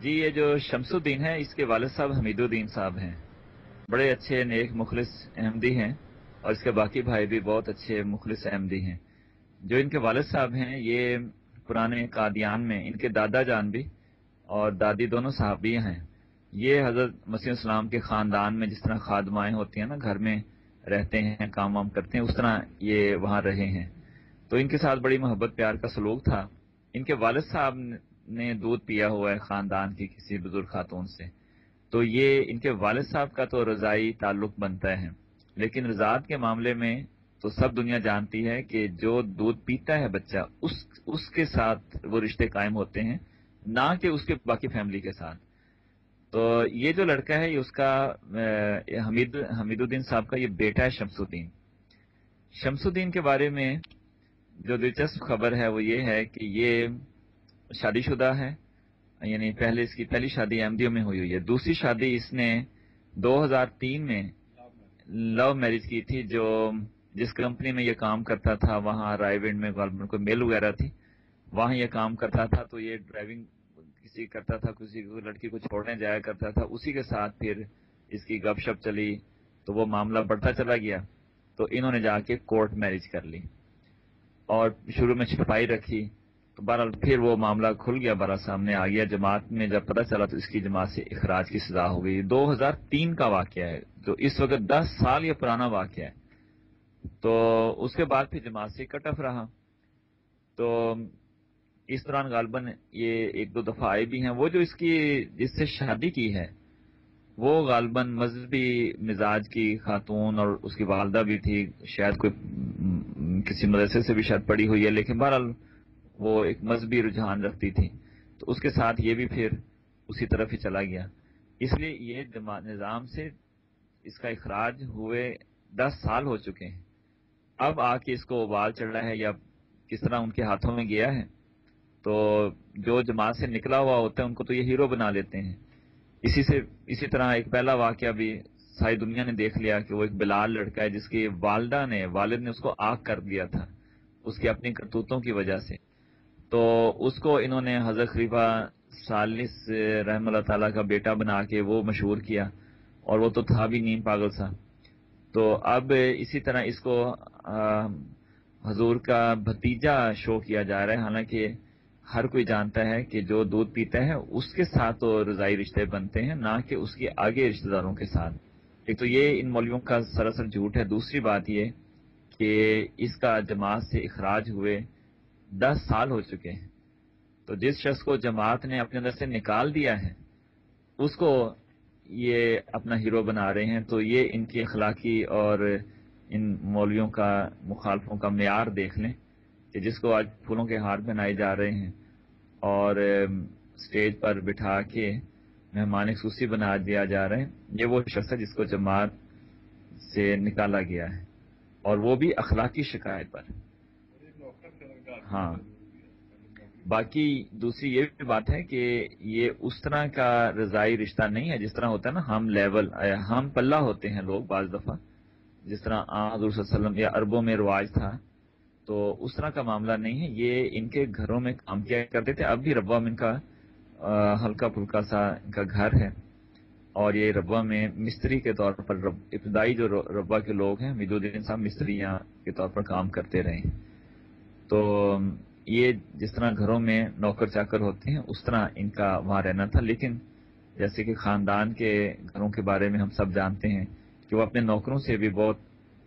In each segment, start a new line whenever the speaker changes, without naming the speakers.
جی یہ جو شمس الدین ہے اس کے والد صاحب حمید الدین صاحب ہیں، بڑے اچھے نیک مخلص احمدی ہیں، اور اس کے باقی بھائی بھی بہت اچھے مخلص احمدی ہیں۔ جو ان کے والد صاحب ہیں یہ پرانے قادیان میں ان کے دادا جان بھی اور دادی دونوں صحابیہ ہیں۔ یہ حضرت مسیح السلام کے خاندان میں جس طرح خادمائیں ہوتی ہیں نا، گھر میں رہتے ہیں کام وام کرتے ہیں، اس طرح یہ وہاں رہے ہیں، تو ان کے ساتھ بڑی محبت پیار کا سلوک تھا۔ ان کے والد صاحب نے دودھ پیا ہوا ہے خاندان کی کسی بزرگ خاتون سے، تو یہ ان کے والد صاحب کا تو رضائی تعلق بنتا ہے، لیکن رضاعت کے معاملے میں تو سب دنیا جانتی ہے کہ جو دودھ پیتا ہے بچہ اس کے ساتھ وہ رشتے قائم ہوتے ہیں، نہ کہ اس کے باقی فیملی کے ساتھ۔ تو یہ جو لڑکا ہے یہ اس کا حمید الدین صاحب کا یہ بیٹا ہے شمس الدین۔ شمس الدین کے بارے میں جو دلچسپ خبر ہے وہ یہ ہے کہ یہ شادی شدہ ہے، یعنی پہلے اس کی پہلی شادی احمدیوں میں ہوئی ہے، دوسری شادی اس نے 2003 میں لو میرج کی تھی، جو جس کمپنی میں یہ کام کرتا تھا وہاں رائے ونڈ میں کوئی میل وغیرہ تھی، وہاں یہ کام کرتا تھا، تو یہ ڈرائیونگ کسی کرتا تھا، کسی کو لڑکی کو چھوڑنے جایا کرتا تھا، اسی کے ساتھ پھر اس کی گپ شپ چلی تو وہ معاملہ بڑھتا چلا گیا، تو انہوں نے جا کے کورٹ میرج کر لی اور شروع میں چھپائی رکھی، تو بہرحال پھر وہ معاملہ کھل گیا، بڑا سامنے آ گیا، جماعت میں جب پتہ چلا تو اس کی جماعت سے اخراج کی سزا ہو گئی۔ 2003 کا واقعہ ہے، تو اس وقت 10 سال یہ پرانا واقعہ ہے۔ تو اس کے بعد پھر جماعت سے کٹ آف رہا، تو اس دوران غالباً یہ ایک دو دفعہ آئے بھی ہیں۔ وہ جو اس کی جس سے شادی کی ہے وہ غالباً مذہبی مزاج کی خاتون، اور اس کی والدہ بھی تھی، شاید کوئی کسی مدرسے سے بھی شاید پڑھی ہوئی ہے، لیکن بہرحال وہ ایک مذہبی رجحان رکھتی تھی، تو اس کے ساتھ یہ بھی پھر اسی طرف ہی چلا گیا۔ اس لیے یہ نظام سے اس کا اخراج ہوئے 10 سال ہو چکے ہیں، اب آ کے اس کو ابال چڑھ رہا ہے یا کس طرح ان کے ہاتھوں میں گیا ہے، تو جو جماعت سے نکلا ہوا ہوتا ہے ان کو تو یہ ہیرو بنا لیتے ہیں۔ اسی طرح ایک پہلا واقعہ بھی ساری دنیا نے دیکھ لیا کہ وہ ایک بلال لڑکا ہے جس کی والد نے اس کو آگ کر دیا تھا اس کی اپنی کرتوتوں کی وجہ سے، تو اس کو انہوں نے حضرت خلیفہ ثالث رحم اللہ تعالیٰ کا بیٹا بنا کے وہ مشہور کیا، اور وہ تو تھا بھی نیم پاگل سا۔ تو اب اسی طرح اس کو حضور کا بھتیجا شو کیا جا رہا ہے، حالانکہ ہر کوئی جانتا ہے کہ جو دودھ پیتا ہے اس کے ساتھ تو رضائی رشتے بنتے ہیں، نہ کہ اس کے آگے رشتہ داروں کے ساتھ۔ ایک تو یہ ان مولویوں کا سراسر جھوٹ ہے، دوسری بات یہ کہ اس کا جماعت سے اخراج ہوئے 10 سال ہو چکے ہیں، تو جس شخص کو جماعت نے اپنے اندر سے نکال دیا ہے اس کو یہ اپنا ہیرو بنا رہے ہیں، تو یہ ان کی اخلاقی اور ان مولویوں کا مخالفوں کا معیار دیکھ لیں کہ جس کو آج پھولوں کے ہار پہنائے جا رہے ہیں اور اسٹیج پر بٹھا کے مہمان خصوصی بنا دیا جا رہا ہے، یہ وہ شخص ہے جس کو جماعت سے نکالا گیا ہے، اور وہ بھی اخلاقی شکایت پر۔ ہاں، باقی دوسری یہ بھی بات ہے کہ یہ اس طرح کا رضائی رشتہ نہیں ہے جس طرح ہوتا ہے نا، ہم پلہ ہوتے ہیں لوگ بعض دفعہ، جس طرح حضور صلی اللہ علیہ وسلم یا عربوں میں رواج تھا، تو اس طرح کا معاملہ نہیں ہے۔ یہ ان کے گھروں میں کام کیا کرتے تھے، اب بھی ربوہ میں ان کا ہلکا پھلکا سا ان کا گھر ہے، اور یہ ربوہ میں مستری کے طور پر ابتدائی جو ربوہ کے لوگ ہیں، حمید الدین صاحب مستریاں کے طور پر کام کرتے رہے ہیں۔ تو یہ جس طرح گھروں میں نوکر چاکر ہوتے ہیں اس طرح ان کا وہاں رہنا تھا، لیکن جیسے کہ خاندان کے گھروں کے بارے میں ہم سب جانتے ہیں کہ وہ اپنے نوکروں سے بھی بہت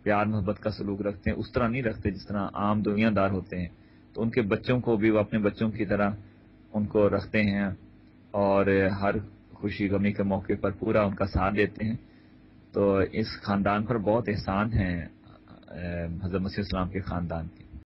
پیار محبت کا سلوک رکھتے ہیں، اس طرح نہیں رکھتے جس طرح عام دنیا دار ہوتے ہیں، تو ان کے بچوں کو بھی وہ اپنے بچوں کی طرح ان کو رکھتے ہیں، اور ہر خوشی غمی کے موقع پر پورا ان کا ساتھ دیتے ہیں۔ تو اس خاندان پر بہت احسان ہے حضرت مسیح السلام کے خاندان کے۔